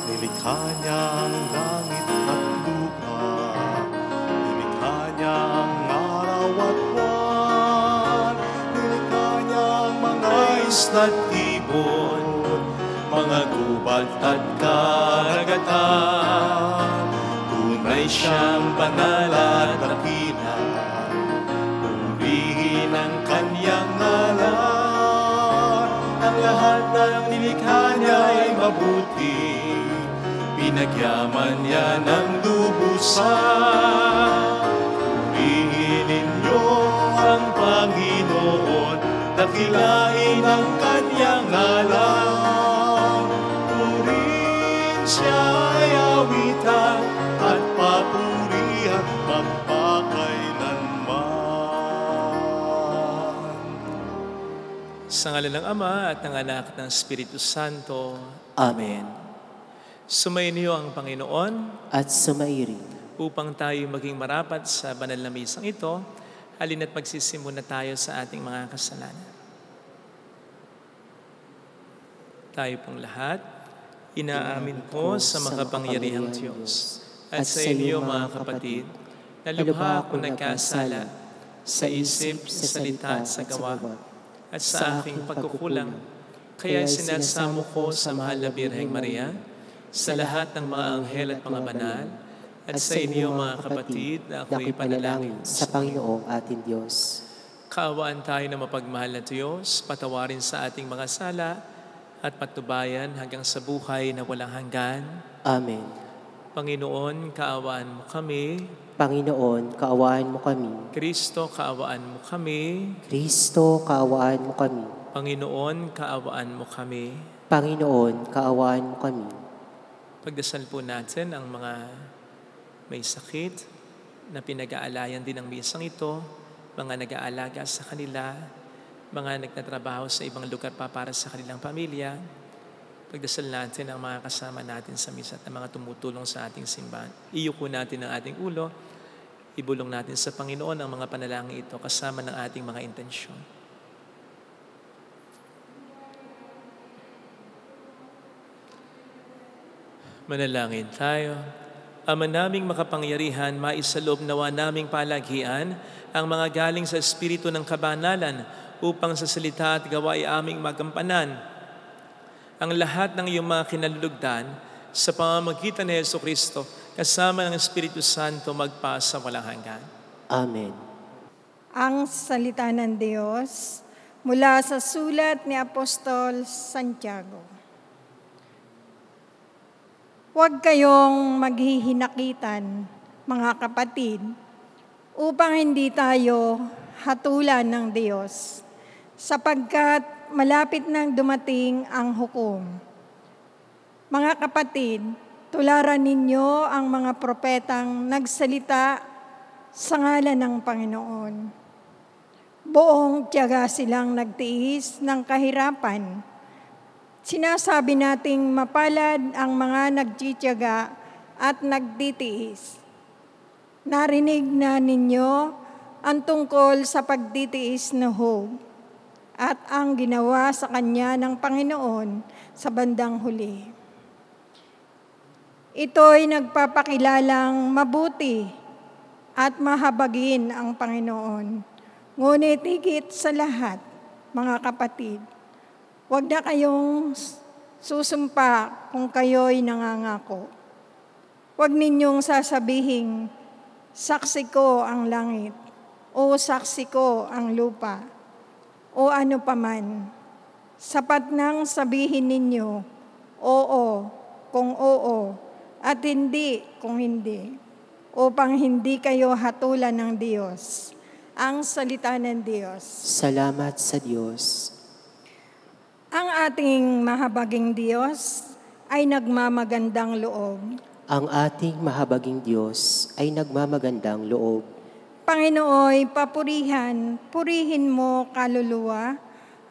Nilikha niya ang langit at lupa, nilikha niya ang araw at buwan, nilikha niya ang mga isla't ibon, mga gubat at karagatan. Tunay siyang banal at dakila, purihin ang kanyang ngalan. Ang lahat ng nilikha niya ay mabuti, pinagyaman niya ng lubusan. Purihin ninyo ang Panginoon, dakilain ang kanyang ngalan. Purihin siya ay awitan at papurihan magpakailanman. Sa ngalan ng Ama at ng Anak at ng Espiritu Santo. Amen. Sumayin niyo ang Panginoon At sumairin. upang tayo maging marapat sa banal na misang ito. Halina't magsisimula tayo sa ating mga kasalanan. Tayo pong lahat, inaamin ko sa makapangyarihang Diyos at sa inyo mga kapatid, na lubha akong nagkasala sa isip, sa salita at sa gawa, at sa aking pagkukulang. Kaya sinasamo ko sa mahal na Birheng Maria, sa lahat ng mga anghel at mga banal, at sa inyo mga kapatid na ako'y panalangin sa Panginoong ating Diyos. Kaawaan tayo na mapagmahal na Diyos, patawarin sa ating mga sala, at patubayan hanggang sa buhay na walang hanggan. Amen. Panginoon, kaawaan mo kami. Panginoon, kaawaan mo kami. Kristo, kaawaan mo kami. Kristo, kaawaan mo kami. Panginoon, kaawaan mo kami. Panginoon, kaawaan mo kami. Pagdasal po natin ang mga may sakit na pinag-aalayan din ng misang ito, mga nag-aalaga sa kanila, mga nagtatrabaho sa ibang lugar pa para sa kanilang pamilya. Pagdasal natin ang mga kasama natin sa misa at ang mga tumutulong sa ating simbahan. Iyuko natin ang ating ulo, ibulong natin sa Panginoon ang mga panalangin ito kasama ng ating mga intensyon. Manalangin tayo. Ama naming makapangyarihan, maisaloob nawa naming palagian ang mga galing sa Espiritu ng kabanalan upang sa salita at gawa ay aming magampanan ang lahat ng iyong mga kinalulugdan sa pamamagitan ni Jesucristo kasama ng Espiritu Santo magpasa walang hanggan. Amen. Ang salita ng Diyos mula sa sulat ni Apostol Santiago. Huwag kayong maghihinakitan, mga kapatid, upang hindi tayo hatulan ng Diyos, sapagkat malapit nang dumating ang hukom. Mga kapatid, tularan ninyo ang mga propetang nagsalita sa ngalan ng Panginoon. Buong tiyaga silang nagtiis ng kahirapan. Sinasabi nating mapalad ang mga nagtitiyaga at nagtitiis. Narinig na ninyo ang tungkol sa pagtitiis na Job at ang ginawa sa kanya ng Panginoon sa bandang huli. Ito'y nagpapakilalang mabuti at mahabagin ang Panginoon. Ngunit higit sa lahat, mga kapatid, huwag na kayong susumpa kung kayo'y nangangako. Huwag ninyong sasabihin, saksi ko ang langit, o saksi ko ang lupa, o ano paman. Sapat nang sabihin ninyo, oo, kung oo, at hindi kung hindi, upang hindi kayo hatulan ng Diyos. Ang salita ng Diyos. Salamat sa Diyos. Ang ating mahabaging Diyos ay nagmamagandang loob. Ang ating mahabaging Diyos ay nagmamagandang loob. Panginooy, papurihan, purihin mo kaluluwa,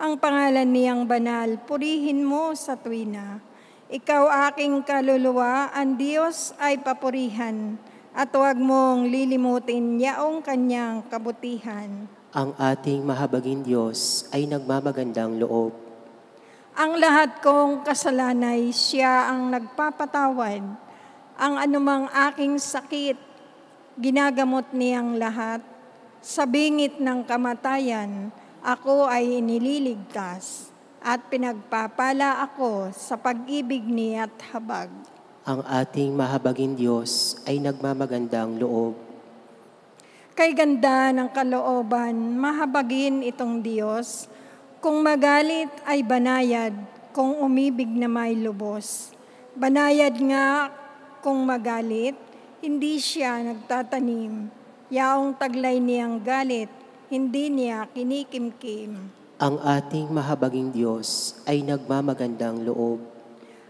ang pangalan niyang banal, purihin mo sa tuwina. Ikaw aking kaluluwa, ang Diyos ay papurihan, at huwag mong lilimutin yaong kanyang kabutihan. Ang ating mahabaging Diyos ay nagmamagandang loob. Ang lahat kong kasalanay, siya ang nagpapatawad. Ang anumang aking sakit, ginagamot niyang lahat. Sa bingit ng kamatayan, ako ay inililigtas at pinagpapala ako sa pag-ibig niya't habag. Ang ating mahabaging Diyos ay nagmamagandang loob. Kay ganda ng kalooban, mahabagin itong Diyos. Kung magalit ay banayad, kung umibig na may lubos. Banayad nga kung magalit, hindi siya nagtatanim. Yaong taglay niyang galit, hindi niya kinikimkim. Ang ating mahabaging Diyos ay nagmamagandang loob.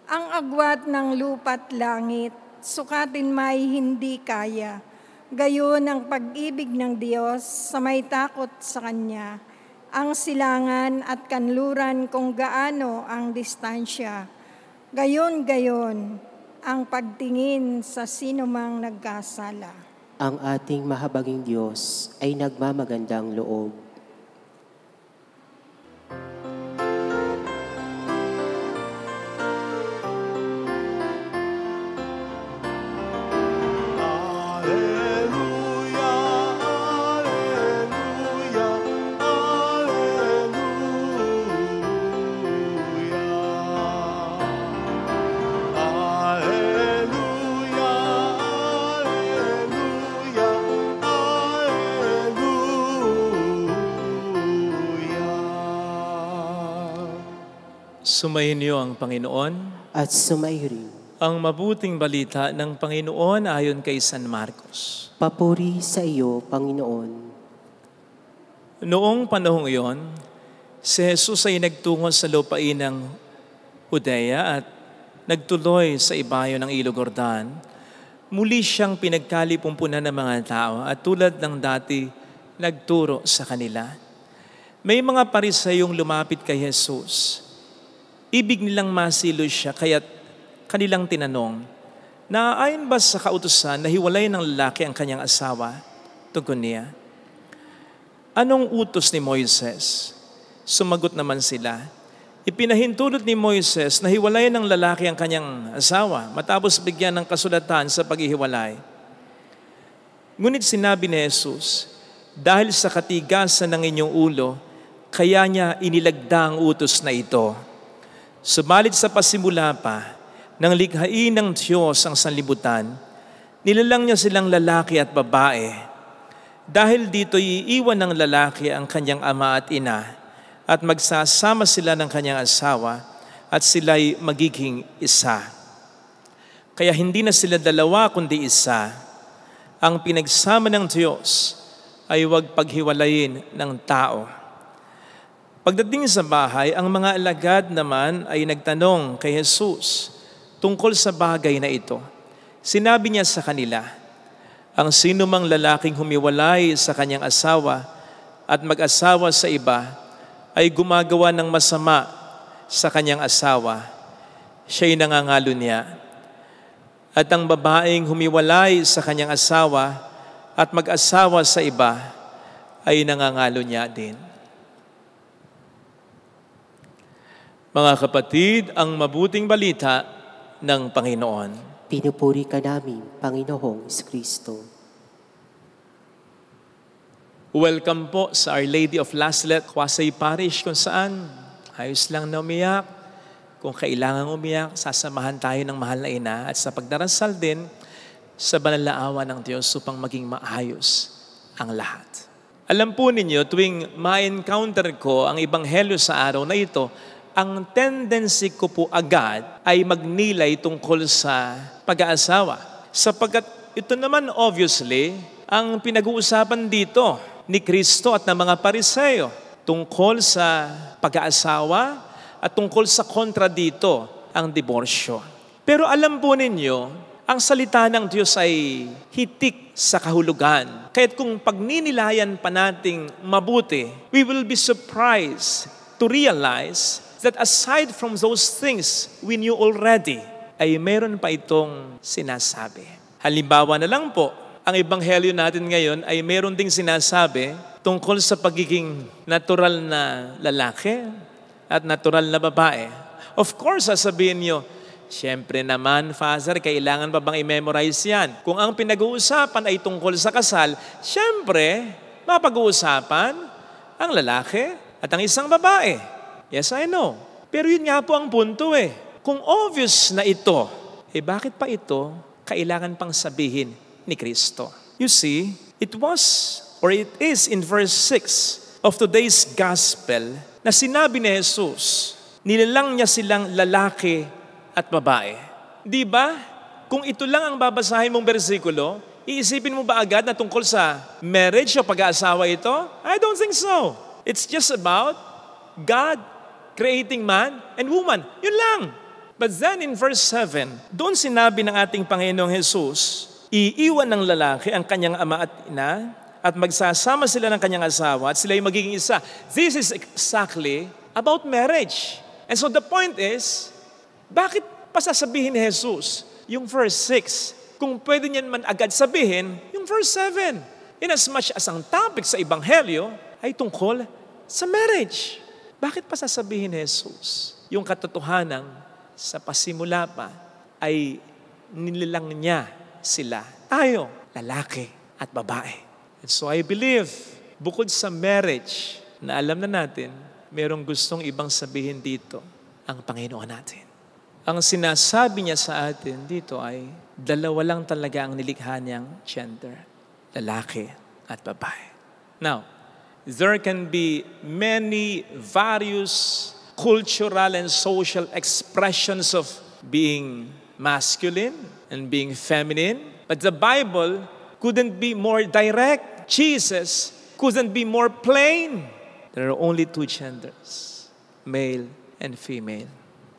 Ang agwat ng lupa't langit, sukatin may hindi kaya. Gayon ang pag-ibig ng Diyos sa may takot sa Kanya. Ang silangan at kanluran kung gaano ang distansya. Gayon ang pagtingin sa sinumang nagkasala. Ang ating mahabaging Diyos ay nagmamagandang loob. Sumayin niyo ang Panginoon. At sumairi. Ang mabuting balita ng Panginoon ayon kay San Marcos. Papuri sa iyo, Panginoon. Noong panahong iyon, si Jesus ay nagtungo sa lupain ng Judea at nagtuloy sa ibayo ng Ilog Jordan. Muli siyang pinagkalipumpunan ng mga tao at tulad ng dati, nagturo sa kanila. May mga Parisayong lumapit kay Jesus. Ibig nilang masilo siya, kaya't kanilang tinanong, naaayon ba sa kautusan na hiwalay ng lalaki ang kanyang asawa? Tugon niya, anong utos ni Moises? Sumagot naman sila, ipinahintulot ni Moises na hiwalay ng lalaki ang kanyang asawa matapos bigyan ng kasulatan sa paghihiwalay. Ngunit sinabi ni Jesus, dahil sa katigasan ng inyong ulo, kaya niya inilagda ang utos na ito. Subalit sa pasimula pa, nang likhain ng Diyos ang sanlibutan, nilalang niya silang lalaki at babae. Dahil dito iiwan ng lalaki ang kanyang ama at ina, at magsasama sila ng kanyang asawa, at sila'y magiging isa. Kaya hindi na sila dalawa kundi isa. Ang pinagsama ng Diyos ay huwag paghiwalayin ng tao. Pagdating sa bahay, ang mga alagad naman ay nagtanong kay Jesus tungkol sa bagay na ito. Sinabi niya sa kanila, ang sinumang lalaking humiwalay sa kanyang asawa at mag-asawa sa iba ay gumagawa ng masama sa kanyang asawa. Siya'y nangangalo niya. At ang babaeng humiwalay sa kanyang asawa at mag-asawa sa iba ay nangangalo niya din. Mga kapatid, ang mabuting balita ng Panginoon. Pinupuri ka namin, Panginoong Kristo. Welcome po sa Our Lady of Laslet, Kwasay Parish, kung saan ayos lang na umiyak. Kung kailangan umiyak, sasamahan tayo ng mahal na ina at sa pagdarasal din sa banal na awa ng Diyos upang maging maayos ang lahat. Alam po ninyo, tuwing ma-encounter ko ang Ebanghelyo sa araw na ito, ang tendency ko po agad ay magnilay tungkol sa pag-aasawa. Sapagkat ito naman obviously, ang pinag-uusapan dito ni Kristo at ng mga Pariseo tungkol sa pag-aasawa at tungkol sa kontra dito, ang diborsyo. Pero alam po ninyo, ang salita ng Diyos ay hitik sa kahulugan. Kaya't kung pagninilayan pa nating mabuti, we will be surprised to realize that aside from those things we knew already, ay meron pa itong sinasabi. Halimbawa na lang po, ang ebanghelyo natin ngayon ay meron ding sinasabi tungkol sa pagiging natural na lalaki at natural na babae. Of course, sasabihin nyo, siyempre naman, Father, kailangan pa bang i-memorize yan? Kung ang pinag-uusapan ay tungkol sa kasal, siyempre, mapag-uusapan ang lalaki at ang isang babae. Yes, I know. Pero yun nga po ang punto eh. Kung obvious na ito, bakit pa ito kailangan pang sabihin ni Kristo? You see, it is in verse 6 of today's gospel na sinabi ni Jesus, nilalang niya silang lalaki at babae. Di ba? Kung ito lang ang babasahin mong bersikulo, iisipin mo ba agad na tungkol sa marriage o pag-aasawa ito? I don't think so. It's just about God creating man and woman. Yun lang. But then in verse 7, doon sinabi ng ating Panginoong Jesus, iiwan ng lalaki ang kanyang ama at ina at magsasama sila ng kanyang asawa at sila ay magiging isa. This is exactly about marriage. And so the point is, bakit pa sasabihin ni Jesus yung verse 6? Kung pwede niyan man agad sabihin, yung verse 7. Inasmuch as ang topic sa Ebanghelyo ay tungkol sa marriage. Bakit pa sasabihin ni Jesus yung katotohanan sa pasimula pa ay nilalang niya sila? Tayo, lalaki at babae. And so I believe, bukod sa marriage na alam na natin, merong gustong ibang sabihin dito ang Panginoon natin. Ang sinasabi niya sa atin dito ay dalawa lang talaga ang nilikha niyang gender, lalaki at babae. Now, there can be many various cultural and social expressions of being masculine and being feminine, but the Bible couldn't be more direct. Jesus couldn't be more plain. There are only two genders, male and female.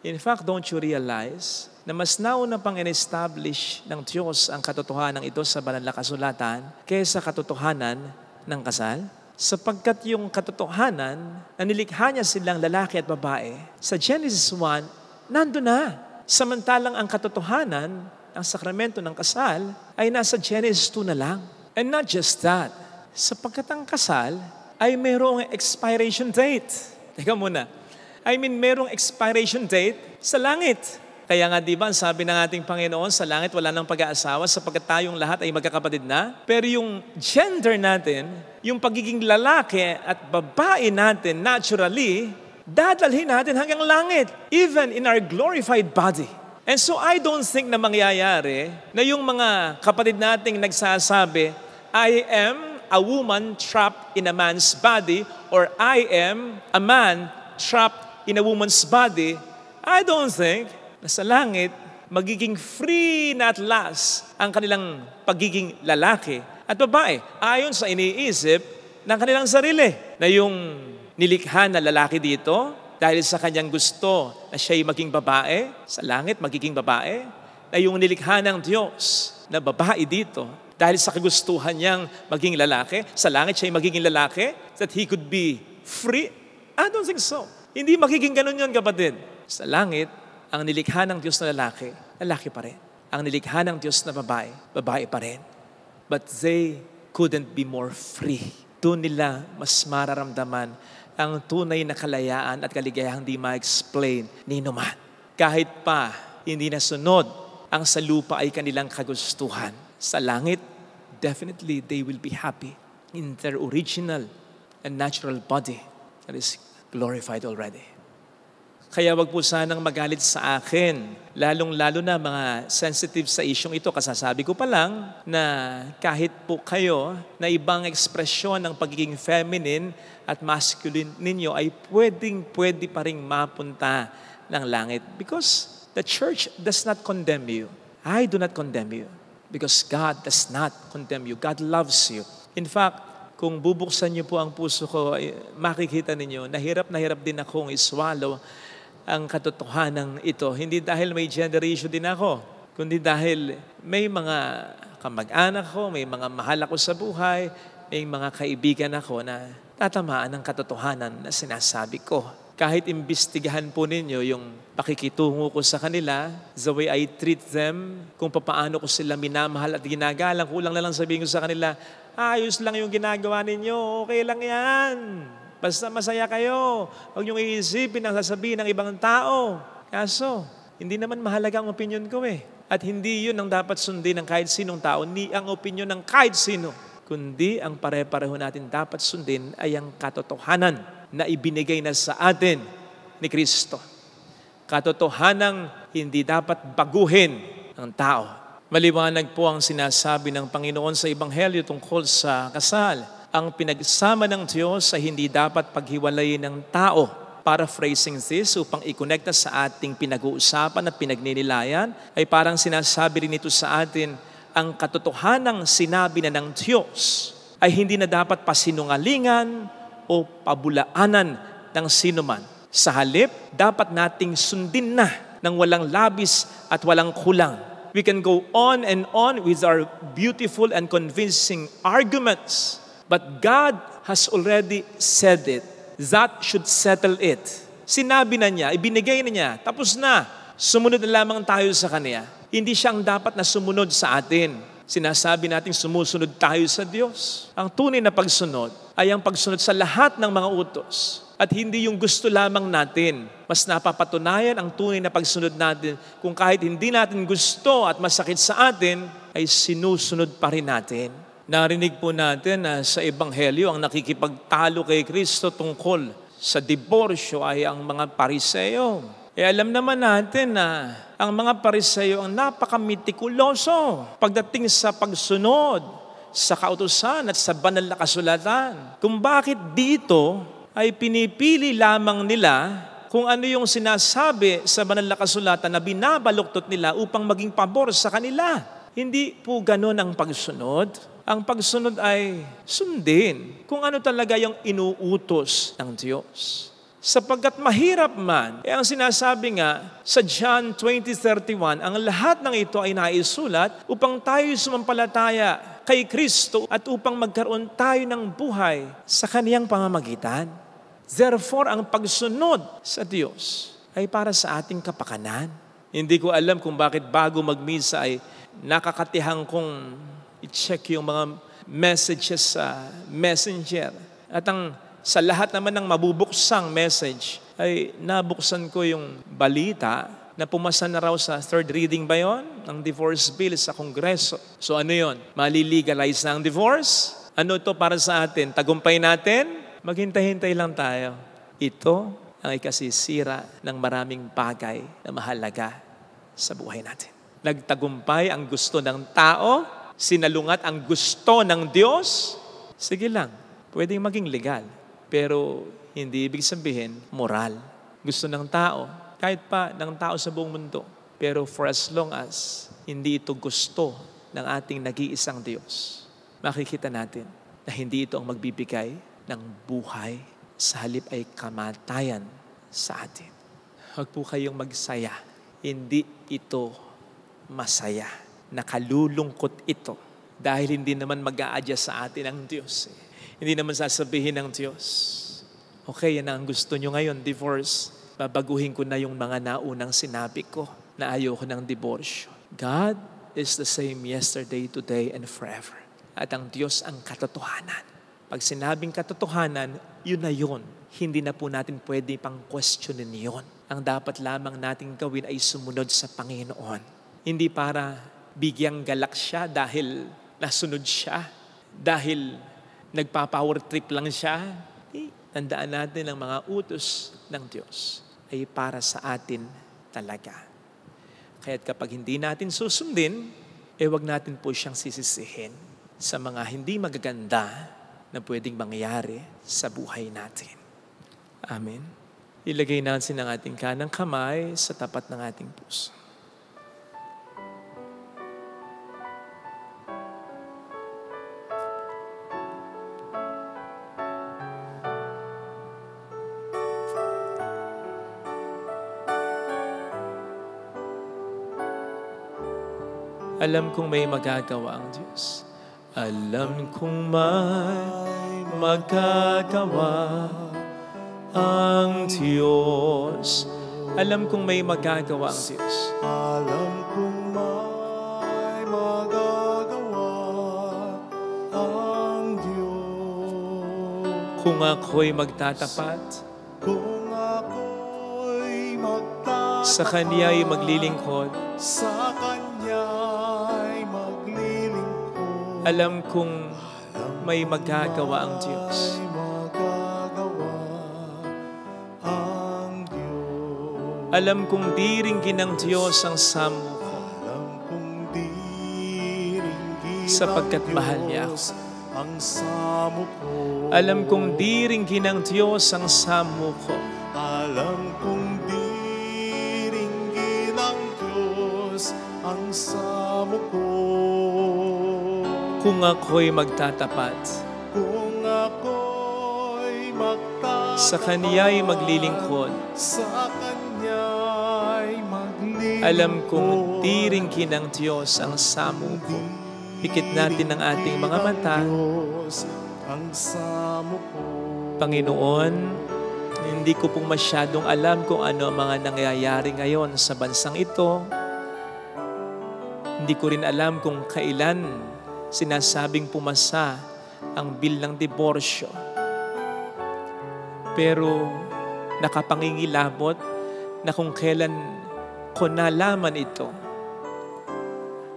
In fact, don't you realize na mas nauna pang in-establish ng Diyos ang katotohanan ito sa banal na kasulatan kaysa katotohanan ng kasal? Sapagkat yung katotohanan na nilikha niya silang lalaki at babae, sa Genesis 1, nandun na. Samantalang ang katotohanan, ang sakramento ng kasal, ay nasa Genesis 2 na lang. And not just that, sapagkat ang kasal ay mayroong expiration date. Teka muna, mayroong expiration date sa langit. Kaya nga diba, sabi ng ating Panginoon, sa langit wala nang pag-aasawa sapagkat tayong lahat ay magkakapatid na. Pero yung gender natin, yung pagiging lalaki at babae natin naturally, dadalhin natin hanggang langit, even in our glorified body. And so I don't think na mangyayari na yung mga kapatid nating nagsasabi, I am a woman trapped in a man's body or I am a man trapped in a woman's body. I don't think na sa langit, magiging free na at last ang kanilang pagiging lalaki at babae. Ayon sa iniisip ng kanilang sarili na yung nilikha na lalaki dito, dahil sa kanyang gusto na siya'y maging babae, sa langit magiging babae, na yung nilikha ng Diyos na babae dito, dahil sa kagustuhan niyang maging lalaki, sa langit siya'y magiging lalaki, that he could be free? I don't think so. Hindi magiging ganun yun, kapatid. Sa langit, ang nilikha ng Diyos na lalaki, lalaki pa rin. Ang nilikha ng Diyos na babae, babae pa rin. But they couldn't be more free. Doon nila mas mararamdaman ang tunay na kalayaan at kaligayahang di ma-explain ni numan. Kahit pa hindi nasunod ang sa lupa ay kanilang kagustuhan. Sa langit, definitely they will be happy in their original and natural body that is glorified already. Kaya wag po sanang magalit sa akin. Lalong-lalo na mga sensitive sa isyong ito. Kasasabi ko pa lang na kahit po kayo na ibang ekspresyon ng pagiging feminine at masculine ninyo ay pwede pa rin mapunta ng langit. Because the church does not condemn you. I do not condemn you. Because God does not condemn you. God loves you. In fact, kung bubuksan niyo po ang puso ko, makikita ninyo, na hirap din akong iswallow ang katotohanan ito. Hindi dahil may gender issue din ako, kundi dahil may mga kamag-anak ko, may mga mahal ako sa buhay, may mga kaibigan ako na tatamaan ng katotohanan na sinasabi ko. Kahit imbestigahan po ninyo yung pakikitungo ko sa kanila, the way I treat them, kung paano ko sila minamahal at ginagalang, kulang na lang sabihin ko sa kanila, ayos lang yung ginagawa ninyo, okay lang yan. Basta masaya kayo. Huwag niyong iisipin ang sasabihin ng ibang tao. Kaso, hindi naman mahalaga ang opinion ko eh. At hindi yun ang dapat sundin ng kahit sinong tao, ni ang opinion ng kahit sino. Kundi ang pare-pareho natin dapat sundin ay ang katotohanan na ibinigay na sa atin ni Kristo. Katotohanang hindi dapat baguhin ng tao. Maliwanag po ang sinasabi ng Panginoon sa Ebanghelyo tungkol sa kasal. Ang pinagsama ng Diyos ay hindi dapat paghiwalayin ng tao. Paraphrasing this, upang i-connecta sa ating pinag-uusapan at pinagninilayan, ay parang sinasabi rin ito sa atin, ang katotohanang sinabi na ng Diyos ay hindi na dapat pasinungalingan o pabulaanan ng sinuman. Sa halip, dapat nating sundin na ng walang labis at walang kulang. We can go on and on with our beautiful and convincing arguments. But God has already said it. That should settle it. Sinabi na niya, ibinigay na niya, tapos na. Sumunod na lamang tayo sa Kanya. Hindi siya ang dapat na sumunod sa atin. Sinasabi natin sumusunod tayo sa Diyos. Ang tunay na pagsunod ay ang pagsunod sa lahat ng mga utos. At hindi yung gusto lamang natin. Mas napapatunayan ang tunay na pagsunod natin kung kahit hindi natin gusto at masakit sa atin, ay sinusunod pa rin natin. Narinig po natin na sa Ebanghelyo ang nakikipagtalo kay Kristo tungkol sa diborsyo ay ang mga Pariseo. Alam naman natin na ang mga Pariseo ang napakamitikuloso pagdating sa pagsunod sa kautusan at sa banal na kasulatan. Kung bakit dito ay pinipili lamang nila kung ano yung sinasabi sa banal na kasulatan na binabaluktot nila upang maging pabor sa kanila. Hindi po ganun ang pagsunod. Ang pagsunod ay sundin kung ano talaga yung inuutos ng Diyos. Sapagkat mahirap man, ang sinasabi nga sa John 20:31, ang lahat ng ito ay naisulat upang tayo sumampalataya kay Kristo at upang magkaroon tayo ng buhay sa Kaniyang pamamagitan. Therefore, ang pagsunod sa Diyos ay para sa ating kapakanan. Hindi ko alam kung bakit bago magmisa ay nakakatihang kong i-check yung mga messages sa messenger. At sa lahat naman ng mabubuksang message, ay nabuksan ko yung balita na pumasa na raw sa third reading ba yun? Ang divorce bill sa Kongreso. So ano yun? Malilegalize na ang divorce? Ano ito para sa atin? Tagumpay natin? Maghintay-hintay lang tayo. Ito ang ikasisira ng maraming bagay na mahalaga sa buhay natin. Nagtagumpay ang gusto ng tao, sinalungat ang gusto ng Diyos, sige lang, pwedeng maging legal. Pero hindi ibig sabihin moral. Gusto ng tao, kahit pa ng tao sa buong mundo. Pero for as long as hindi ito gusto ng ating nag-iisang Diyos, makikita natin na hindi ito ang magbibigay ng buhay, sa halip ay kamatayan sa atin. Huwag po kayong magsaya. Hindi ito masaya. Nakalulungkot ito dahil hindi naman mag-a-adjust sa atin ang Diyos. Hindi naman sasabihin ng Diyos, okay, yan ang gusto nyo ngayon, divorce. Babaguhin ko na yung mga naunang sinabi ko na ayoko ng diborsyo. God is the same yesterday, today, and forever. At ang Diyos ang katotohanan. Pag sinabing katotohanan, yun na yun. Hindi na po natin pwede pang questionin yun. Ang dapat lamang nating gawin ay sumunod sa Panginoon. Hindi para bigyang galak siya dahil nasunod siya, dahil nagpa-power trip lang siya. Tandaan natin ang mga utos ng Diyos. ay para sa atin talaga. Kaya't kapag hindi natin susundin, wag natin po siyang sisisihin sa mga hindi magaganda na pwedeng mangyari sa buhay natin. Amen. Ilagay natin ang ating kanang kamay sa tapat ng ating puso. Alam kong may magagawa ang Diyos. Alam kong may magagawa ang Diyos. Alam kong may magagawa ang Diyos. Alam kong may magagawa ang Diyos. Kung ako'y magtatapat, Kung ako'y magtatapat, sa Kanya'y maglilingkod, sa Kanya'y maglilingkod. alam kong may magagawa ang Diyos. May magagawa ang Diyos. Alam kong di ringgin ng Diyos ang samo ko, Alam kong di ringgin sapagkat ng mahal niya ako. Diyos ang samo ko. Alam kong di ringgin ng Diyos ang samo ko, Alam kong di ringgin ng Diyos ang samo ko. kung ako'y magtatapat, Kung ako'y magtatapat, sa Kaniya'y maglilingkod, sa Kanya'y maglilingkod. alam kong di ringgin ng Diyos ang samo ko. Pikit natin ang ating mga mata. Diyos ang samo ko. Panginoon, hindi ko pong masyadong alam kung ano ang mga nangyayari ngayon sa bansang ito. Hindi ko rin alam kung kailan sinasabing pumasa ang bill ng diborsyo. Pero nakapangingilabot na kung kailan ko nalaman ito,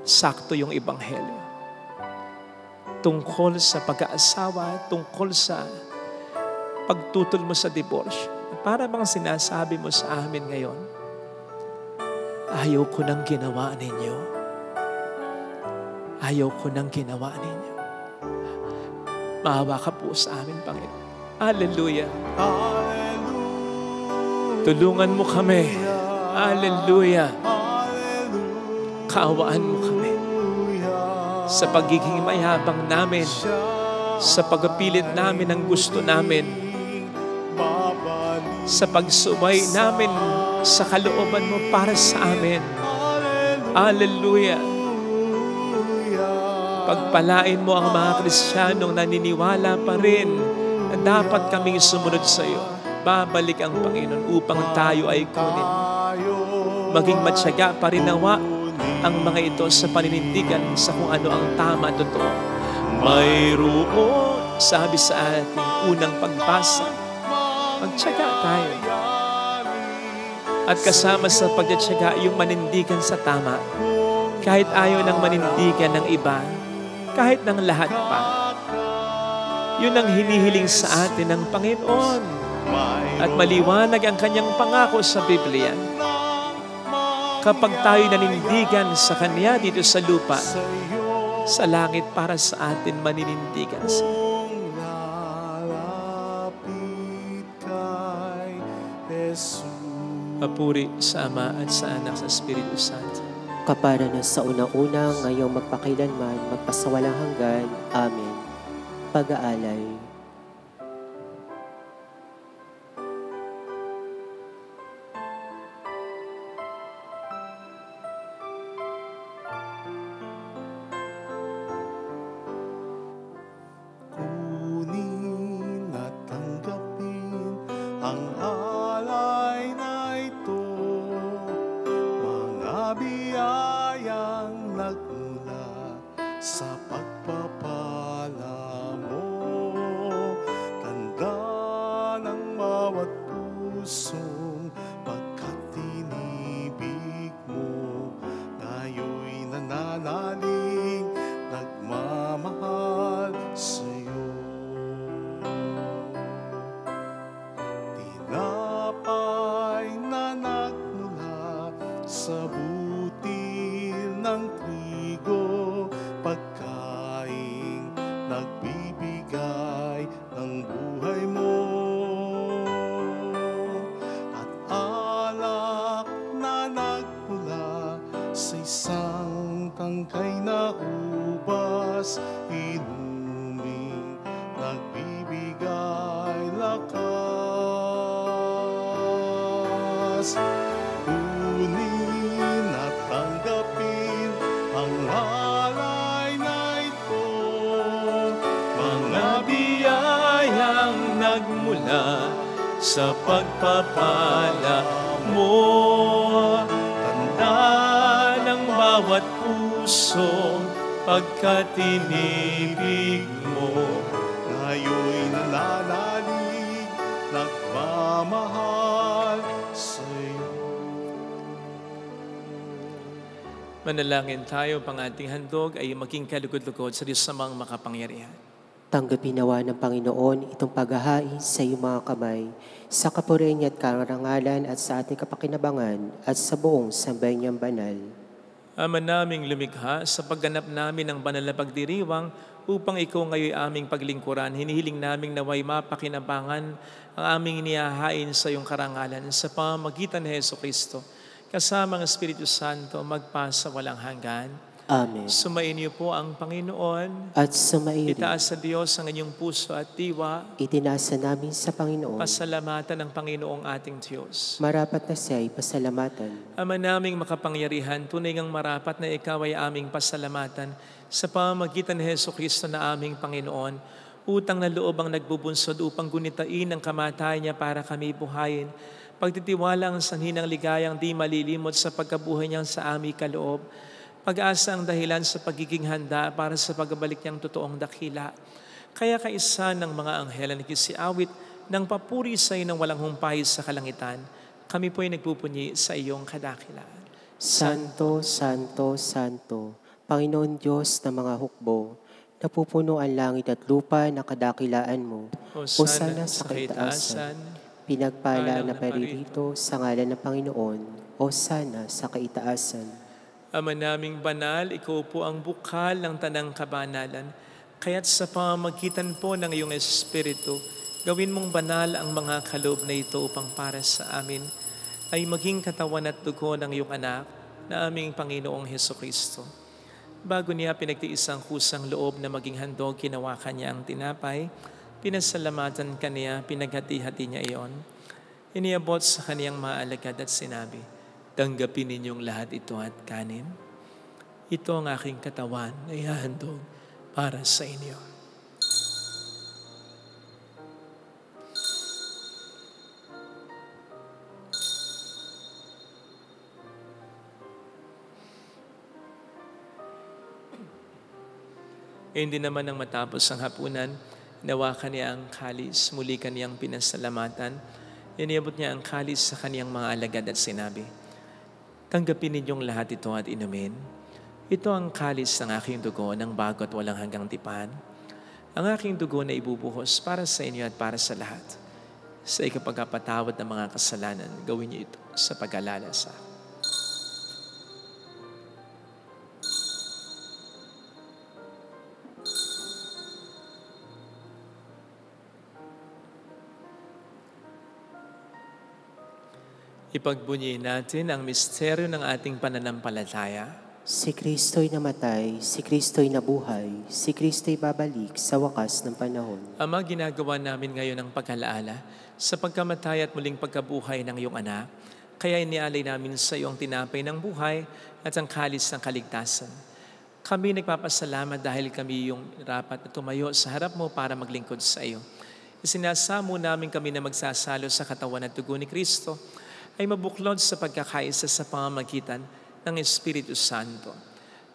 sakto yung ebanghelyo. Tungkol sa pag-aasawa, tungkol sa pagtutol mo sa diborsyo. Para bang sinasabi mo sa amin ngayon, ayaw ko nang ginawa ninyo. Ayaw ko nang ginawa ninyo. Maawa ka po sa amin, Panginoon. Hallelujah. Hallelujah. Tulungan mo kami. Hallelujah. Hallelujah. Kaawaan mo kami sa pagiging mayabang namin, sa pagpilit namin ang gusto namin, sa pagsubay namin sa kalooban mo para sa amin. Hallelujah. Pagpalain mo ang mga Kristiyanong naniniwala pa rin na dapat kaming sumunod sa iyo. Babalik ang Panginoon upang tayo ay kunin. Maging matyaga pa rin nawa ang mga ito sa paninindigan sa kung ano ang tama at totoo. Mayroon, sabi sa ating unang pagbasa, magtyaga tayo. At kasama sa pagtyaga yung manindigan sa tama. Kahit ayaw ng manindigan ng iba, kahit ng lahat pa. Yun ang hinihiling sa atin ng Panginoon. At maliwanag ang kanyang pangako sa Biblia. Kapag tayo nanindigan sa Kanya dito sa lupa, sa langit para sa atin maninindigan siya. Papuri sa Ama at sa Anak sa Espiritu Santo. Kapara na sa una-una, ngayong magpakailanman, magpasawalang hanggan. Amen. Pag-aalay. Kunin at tanggapin ang alay na ito, mga biyayang nagmula sa pagpapala mo. Tanda ng bawat pusong pagkat tinibig mo, tayo'y nananalig, nagmamahal sa'yo. Tinapay Kunin at tanggapin ang alay na ito. Mga biyayang nagmula sa pagpapala mo, tanda ng bawat puso pagkat inibig mo. Ngayon'y nananalig, nagmamahal sa'yo. Manalangin tayo, pang ating handog ay maging kalugod-lugod sa Diyos sa mga makapangyarihan. Tanggapin nawa ng Panginoon itong paghahain sa iyong mga kamay, sa kapurihan niya at karangalan at sa ating kapakinabangan at sa buong sambayan niyang banal. Ama naming lumikha, sa pagganap namin ng banal na pagdiriwang, upang ikaw ngayon aming paglingkuran, hinihiling naming naway mapakinabangan ang aming inihahain sa iyong karangalan sa pamamagitan ni Jesucristo. Kasama ang Espiritu Santo, magpasa walang hanggan. Amen. Sumain niyo po ang Panginoon. At sumairi, Itaas sa Diyos ang inyong puso at diwa. itinasa namin sa Panginoon. Pasalamatan ng Panginoong ating Diyos. Marapat na siya ay pasalamatan. Ama naming makapangyarihan, tunay ngang marapat na ikaw ay aming pasalamatan sa pamamagitan ni Jesucristo na aming Panginoon. Utang na loob ang nagbubunsod upang gunitain ang kamatayan niya para kami buhayin. Pagtitiwala ang sanhinang ligayang di malilimot sa pagkabuhay niyang sa aming kaloob. Pag-asa ang dahilan sa pagiging handa para sa pagbabalik niyang totoong dakila. Kaya kaisa ng mga anghel na nakisiawit ng papuri sa iyo ng walang humpay sa kalangitan, kami po ay nagpupunyi sa iyong kadakilaan. Santo, Santo, Santo, Panginoon Diyos ng mga hukbo, napupuno ang langit at lupa na kadakilaan mo. Hosana sa kaitaasan. Pinagpala na paririto sa ngalan ng Panginoon. Hosana sa kaitaasan. Ama naming banal, ikaw po ang bukal ng tanang kabanalan. Kaya't sa pamamagitan po ng iyong Espiritu, gawin mong banal ang mga kaloob na ito upang para sa amin ay maging katawan at dugo ng iyong anak na aming Panginoong Hesukristo. Bago niya pinagtiis ang kusang loob na maging handog, kinawakan niya ang tinapay, pinasalamatan kaniya, pinaghati-hati niya iyon. Iniabot sa kaniyang mga alagad at sinabi, tanggapin ninyong lahat ito at kanin. Ito ang aking katawan na ihahandog para sa inyo. Hindi naman nang matapos ang hapunan, nawakan niya ang kalis, muli kaniyang pinasalamatan. Iniabot niya ang kalis sa kaniyang mga alagad at sinabi, tanggapin ninyong lahat ito at inumin. Ito ang kalis ng aking dugo ng bago at walang hanggang tipan. Ang aking dugo na ibubuhos para sa inyo at para sa lahat. Sa ikapagpatawad ng mga kasalanan, gawin niyo ito sa pag-alala sa akin. Ipagbunyi natin ang misteryo ng ating pananampalataya. Si Kristo'y namatay, si Kristo'y nabuhay, si Kristo'y babalik sa wakas ng panahon. Ama, ginagawa namin ngayon ang pag-alaala sa pagkamatay at muling pagkabuhay ng iyong anak. Kaya inialay namin sa iyo ang tinapay ng buhay at ang kalis ng kaligtasan. Kami nagpapasalamat dahil kami yung rapat na tumayo sa harap mo para maglingkod sa iyo. Isinasamo namin kami na magsasalo sa katawan at dugo ni Kristo ay mabuklod sa pagkakaisa sa pamamagitan ng Espiritu Santo.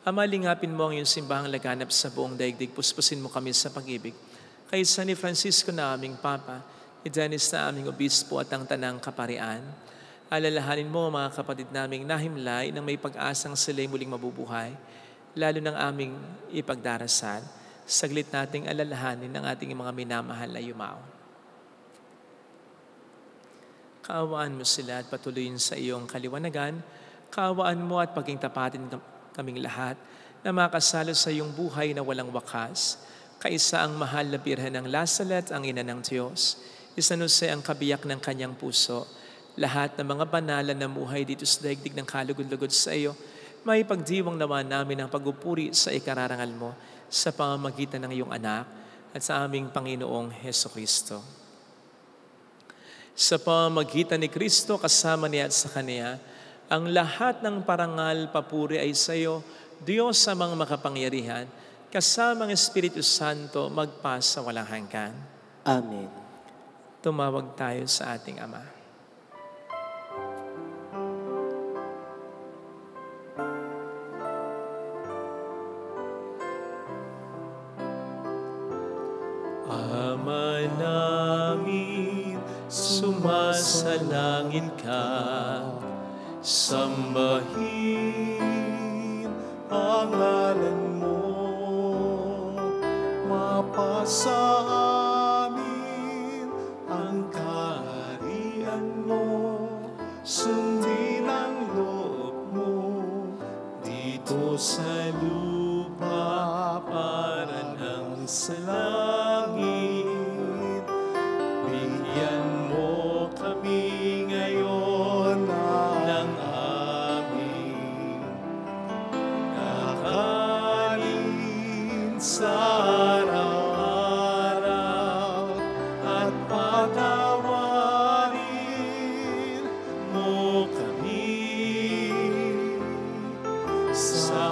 Ama, lingapin mo ang iyong simbahang laganap sa buong daigdig. Puspusin mo kami sa pag-ibig. Kaysa ni Francisco na aming Papa, ni Dennis na aming Obispo at ang Tanang Kaparian, alalahanin mo mga kapatid naming nahimlay nang may pag-asang sila'y muling mabubuhay, lalo ng aming ipagdarasal. Saglit nating alalahanin ang ating mga minamahal na yumao. Kaawaan mo sila at patuloyin sa iyong kaliwanagan. Kaawaan mo at paging tapatin kaming lahat na makasalo sa iyong buhay na walang wakas. Kaisa ang mahal na Birhen ng Lasalet, ang ina ng Diyos. Isanuse ang kabiyak ng kanyang puso. Lahat ng mga banalan na muhay dito sa daigdig ng kalugod-lugod sa iyo, may pagdiwang naman namin ang pagupuri sa ikararangal mo sa pamamagitan ng iyong anak at sa aming Panginoong Hesukristo. Sa pamamagitan ni Kristo kasama niya at sa Kanya, ang lahat ng parangal, papuri ay sa iyo, Diyos sa mga makapangyarihan, kasama ang Espiritu Santo magpas sa walang hanggan. Amen. Tumawag tayo sa ating Ama. Ama namin, sumasalangit ka, Sambahin ang ngalan mo, mapasa amin ang kaharian mo, sundin ang loob mo dito sa lupa para nang sa langit. Bigyan mo kami ngayon ng aming kakanin sa araw-araw at patawarin mo kami sa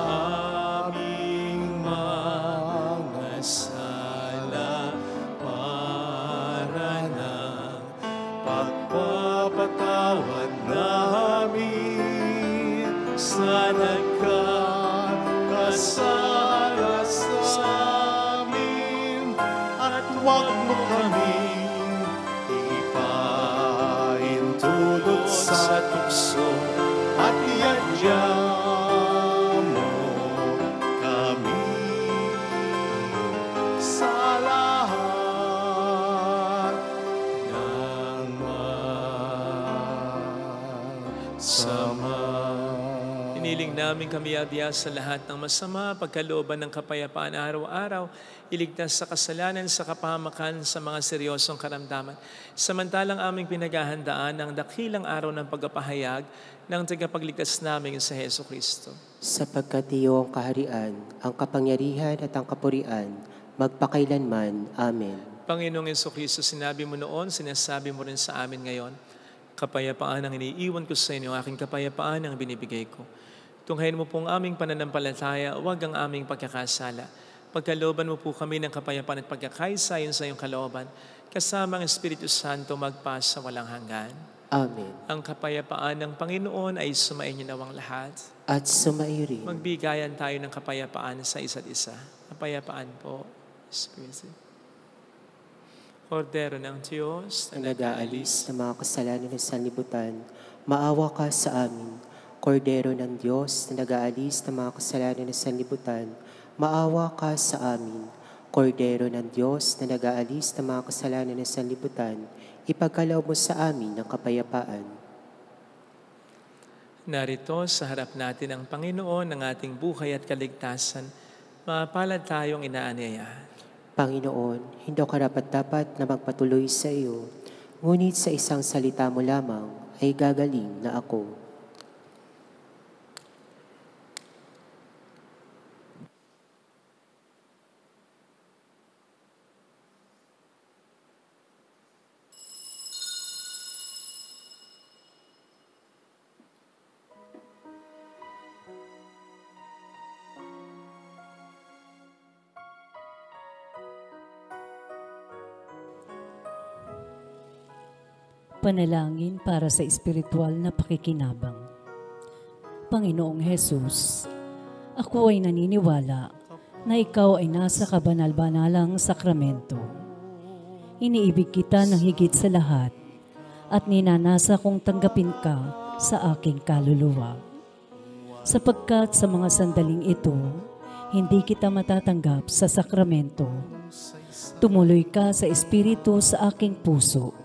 aming mga sala para ng pagpapatawad namin sa nagkakasala sa amin, at huwag mo kaming ipaintulot sa tukso, at iadya mo kami sa lahat ng masama. Iniling namin kami adya sa lahat ng masama, pagkalooban ng kapayapaan araw-araw, iligtas sa kasalanan, sa kapahamakan, sa mga seryosong karamdaman. Samantalang aming pinaghahandaan ang dakilang araw ng pagpapahayag ng tagapagligtas namin sa Heso Kristo. Sapagkat iyo ang kaharian, ang kapangyarihan at ang kapurian, magpakailanman. Amen. Panginoong Heso Kristo, sinabi mo noon, sinasabi mo rin sa amin ngayon, kapayapaan ang iniiwan ko sa inyo, aking kapayapaan ang binibigay ko. Tunghayin mo pong aming pananampalataya, huwag ang aming pagkakasala. Pagkalooban mo po kami ng kapayapaan at pagkakaisa sa iyong kalooban, kasama ang Espiritu Santo magpas sa walang hanggan. Amen. Ang kapayapaan ng Panginoon ay sumainyo nawang lahat. At sumaiyo rin. Magbigayan tayo ng kapayapaan sa isa't isa. Kapayapaan po, Espiritu. Kordero ng Diyos Na nag-aalis ng mga kasalanan ng sanlibutan, maawa ka sa amin. Kordero ng Diyos na nag-aalis ng mga kasalanan ng sanlibutan, maawa ka sa amin. Kordero ng Diyos na nag-aalis ng mga kasalanan ng sanlibutan, ipagkaloob mo sa amin ng kapayapaan. Narito sa harap natin ang Panginoon ng ating buhay at kaligtasan, mapalad tayong inaanyaya. Panginoon, hindi ako karapat-dapat na magpatuloy sa iyo, ngunit sa isang salita mo lamang ay gagaling na ako. Panalangin para sa espiritual na pakikinabang. Panginoong Hesus, ako ay naniniwala na ikaw ay nasa kabanal-banalang sakramento. Iniibig kita ng higit sa lahat at ninanasa kong tanggapin ka sa aking kaluluwa. Sapagkat sa mga sandaling ito, hindi kita matatanggap sa sakramento. Tumuloy ka sa espiritu sa aking puso.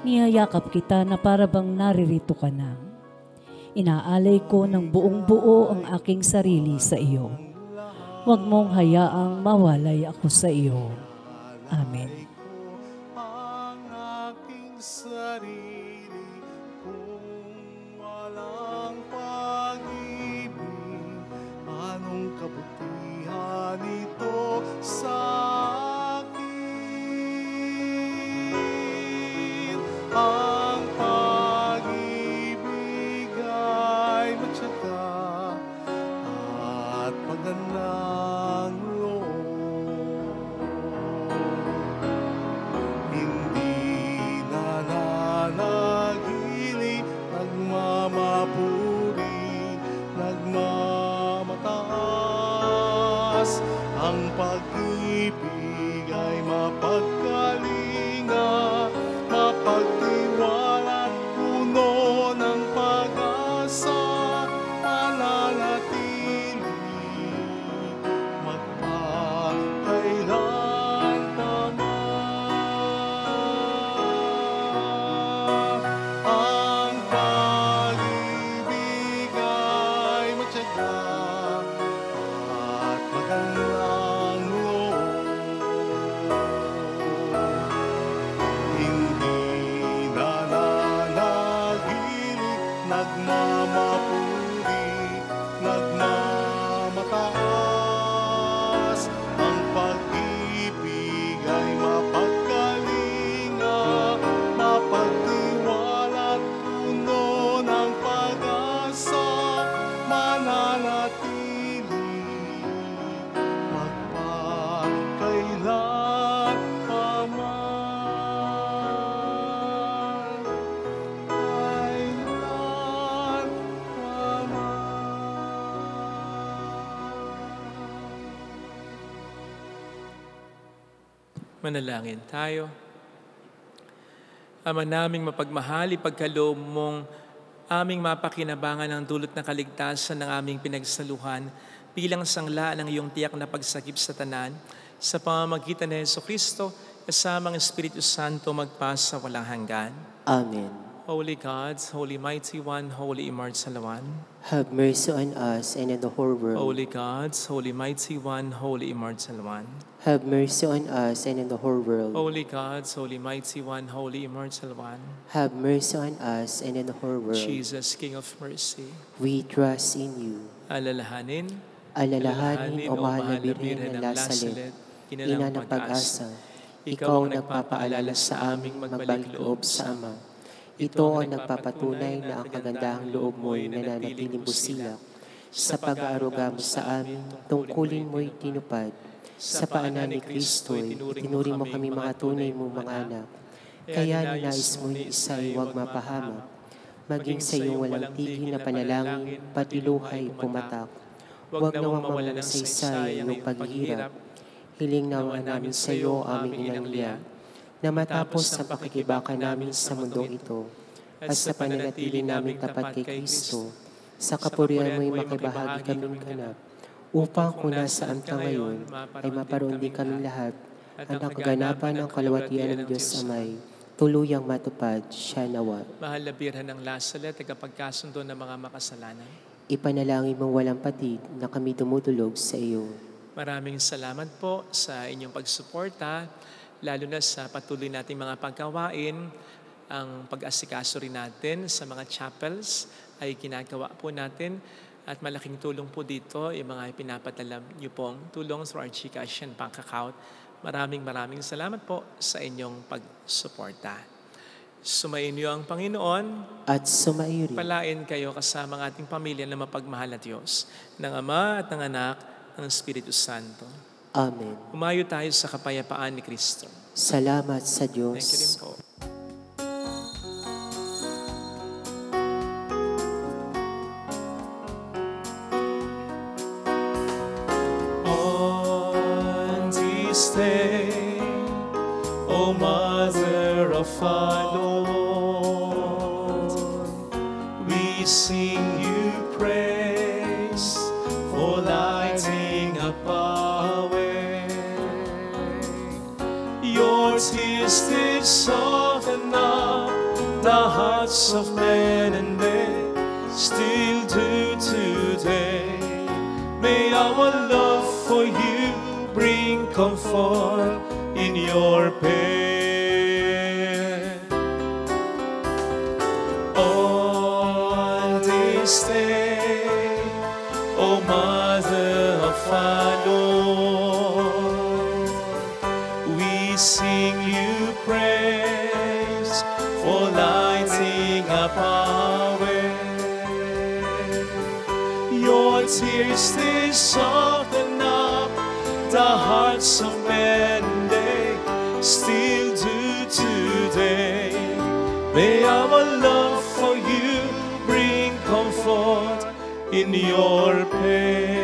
Niyayakap kita na parabang naririto ka na. Inaalay ko ng buong buo ang aking sarili sa iyo. Huwag mong hayaang mawalay ako sa iyo. Amen. Ang aking sarili kung walang pag-ibig, anong kabutihan ito sa akin? Manalangin tayo. Ama naming mapagmahal, ipagkaloob mong aming mapakinabangan ang dulot na kaligtasan ng aming pinagsaluhan bilang sangla ng iyong tiyak na pagsagip sa tanan sa pamamagitan ni Jesucristo kasamang Espiritu Santo magpasa walang hanggan. Amen. Holy God, Holy Mighty One, Holy Immortal One. Have mercy on us and on the whole world. Holy God, Holy Mighty One, Holy Immortal One. Have mercy on us and on the whole world. Holy God, Holy Mighty One, Holy Immortal One. Have mercy on us and on the whole world. Jesus, King of Mercy. We trust in you. Alalahanin, Alalahanin, O mahal na Birhen ng Lasalet, ina ng pag-asa, ikaw ang nagpapaalala sa aming magbalik loob sa Ama. Ito ang nagpapatunay na ang kagandahang loob mo'y nananatiling busilak. Sa pag-aaruga mo sa amin, tungkulin mo'y tinupad. Sa paanan ni Kristo'y itinuring mo kami mga tunay mong mga anak. Kaya ninais mo'y isa'y huwag mapahamak. Maging sa iyong walang tigil na panalangin, pati luhay pumatak. Huwag nawang mawala ng saysay iyong paghihirap. Hiling naman namin sa iyo aming inang liya, na matapos ang pakikibaka namin sa mundong ito, at sa pananatili namin tapat kay Kristo, sa kapurihan mo'y makibahagi kaming ganap, upang kung nasaan ka ngayon, ay maparoon din kaming lahat, at ang kaganapan ng kalwatian ng Diyos Amay, tuluyang matupad siya nawa. Mahal na Birhen ng Lasalet, tagapagkasundo ng mga makasalanan. Ipanalangin mong walang patid na kami dumudulog sa iyo. Maraming salamat po sa inyong pagsuporta, lalo na sa patuloy nating mga paggawain. Ang pag-asikaso rin natin sa mga chapels ay ginagawa po natin at malaking tulong po dito yung mga pinapatalam niyo pong tulong through our GCash and bank account. Maraming salamat po sa inyong pagsuporta. Sumayin niyo ang Panginoon At sumayo rin palain kayo kasama ng ating pamilya na mapagmahal na Diyos, ng Ama at ng Anak, ng Espiritu Santo. Amen. Umayo tayo sa kapayapaan ni Kristo. Salamat sa Diyos. Thank you din po. On this day, O Mother of our Lord, we sing you praise for lighting up our way. Your tears did soften up the hearts of men, and they still do today. May our love for you bring comfort in your pain. On this day, O Mother of our Lord, we sing you praise for lighting up our way. Your tears, they soften up the hearts of men, they still do today. May our love for you bring comfort in your pain.